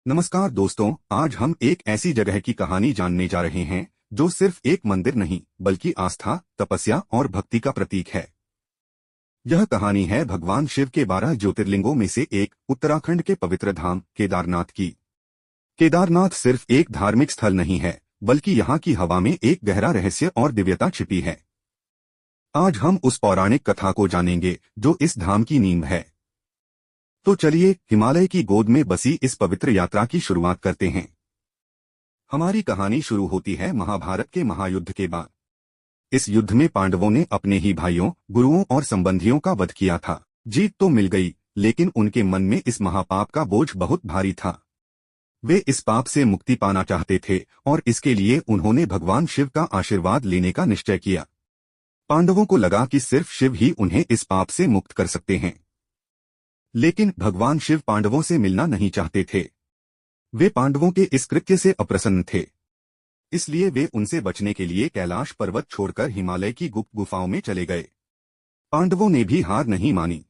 नमस्कार दोस्तों, आज हम एक ऐसी जगह की कहानी जानने जा रहे हैं जो सिर्फ एक मंदिर नहीं बल्कि आस्था, तपस्या और भक्ति का प्रतीक है। यह कहानी है भगवान शिव के 12 ज्योतिर्लिंगों में से एक उत्तराखंड के पवित्र धाम केदारनाथ की। केदारनाथ सिर्फ एक धार्मिक स्थल नहीं है बल्कि यहाँ की हवा में एक गहरा रहस्य और दिव्यता छिपी है। आज हम उस पौराणिक कथा को जानेंगे जो इस धाम की नींव है। तो चलिए हिमालय की गोद में बसी इस पवित्र यात्रा की शुरुआत करते हैं। हमारी कहानी शुरू होती है महाभारत के महायुद्ध के बाद। इस युद्ध में पांडवों ने अपने ही भाइयों, गुरुओं और संबंधियों का वध किया था। जीत तो मिल गई, लेकिन उनके मन में इस महापाप का बोझ बहुत भारी था। वे इस पाप से मुक्ति पाना चाहते थे और इसके लिए उन्होंने भगवान शिव का आशीर्वाद लेने का निश्चय किया। पांडवों को लगा कि सिर्फ शिव ही उन्हें इस पाप से मुक्त कर सकते हैं। लेकिन भगवान शिव पांडवों से मिलना नहीं चाहते थे। वे पांडवों के इस कृत्य से अप्रसन्न थे। इसलिए वे उनसे बचने के लिए कैलाश पर्वत छोड़कर हिमालय की गुप्त गुफाओं में चले गए। पांडवों ने भी हार नहीं मानी।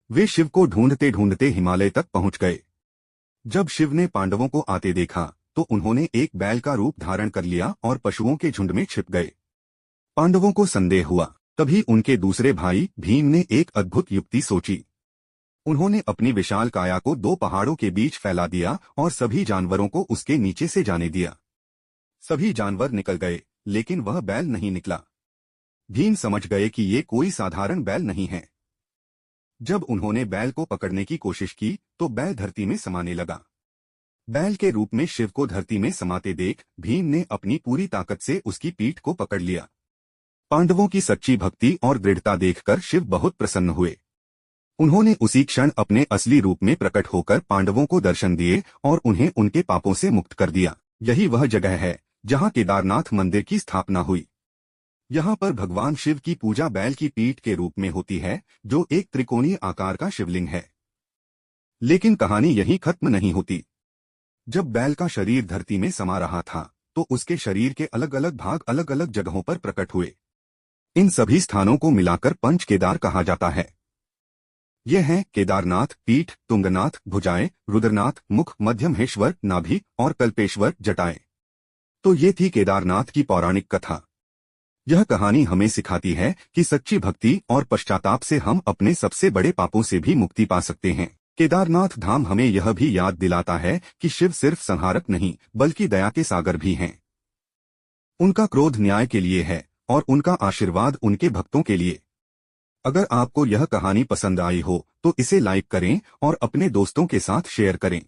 वे शिव को ढूंढते ढूंढते हिमालय तक पहुंच गए। जब शिव ने पांडवों को आते देखा तो उन्होंने एक बैल का रूप धारण कर लिया और पशुओं के झुंड में छिप गए। पांडवों को संदेह हुआ। तभी उनके दूसरे भाई भीम ने एक अद्भुत युक्ति सोची। उन्होंने अपनी विशाल काया को 2 पहाड़ों के बीच फैला दिया और सभी जानवरों को उसके नीचे से जाने दिया। सभी जानवर निकल गए, लेकिन वह बैल नहीं निकला। भीम समझ गए कि ये कोई साधारण बैल नहीं है। जब उन्होंने बैल को पकड़ने की कोशिश की तो बैल धरती में समाने लगा। बैल के रूप में शिव को धरती में समाते देख भीम ने अपनी पूरी ताकत से उसकी पीठ को पकड़ लिया। पांडवों की सच्ची भक्ति और दृढ़ता देखकर शिव बहुत प्रसन्न हुए। उन्होंने उसी क्षण अपने असली रूप में प्रकट होकर पांडवों को दर्शन दिए और उन्हें उनके पापों से मुक्त कर दिया। यही वह जगह है जहां केदारनाथ मंदिर की स्थापना हुई। यहाँ पर भगवान शिव की पूजा बैल की पीठ के रूप में होती है, जो एक त्रिकोणीय आकार का शिवलिंग है। लेकिन कहानी यहीं खत्म नहीं होती। जब बैल का शरीर धरती में समा रहा था तो उसके शरीर के अलग अलग भाग अलग अलग जगहों पर प्रकट हुए। इन सभी स्थानों को मिलाकर पंच केदार कहा जाता है। ये हैं केदारनाथ, पीठ, तुंगनाथ, भुजाएं, रुद्रनाथ, मुख, मध्यमहेश्वर, नाभि और कल्पेश्वर, जटाएं। तो ये थी केदारनाथ की पौराणिक कथा। यह कहानी हमें सिखाती है कि सच्ची भक्ति और पश्चाताप से हम अपने सबसे बड़े पापों से भी मुक्ति पा सकते हैं। केदारनाथ धाम हमें यह भी याद दिलाता है कि शिव सिर्फ संहारक नहीं बल्कि दया के सागर भी हैं। उनका क्रोध न्याय के लिए है और उनका आशीर्वाद उनके भक्तों के लिए। अगर आपको यह कहानी पसंद आई हो तो इसे लाइक करें और अपने दोस्तों के साथ शेयर करें।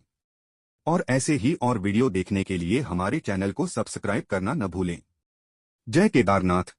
और ऐसे ही और वीडियो देखने के लिए हमारे चैनल को सब्सक्राइब करना न भूलें। जय केदारनाथ।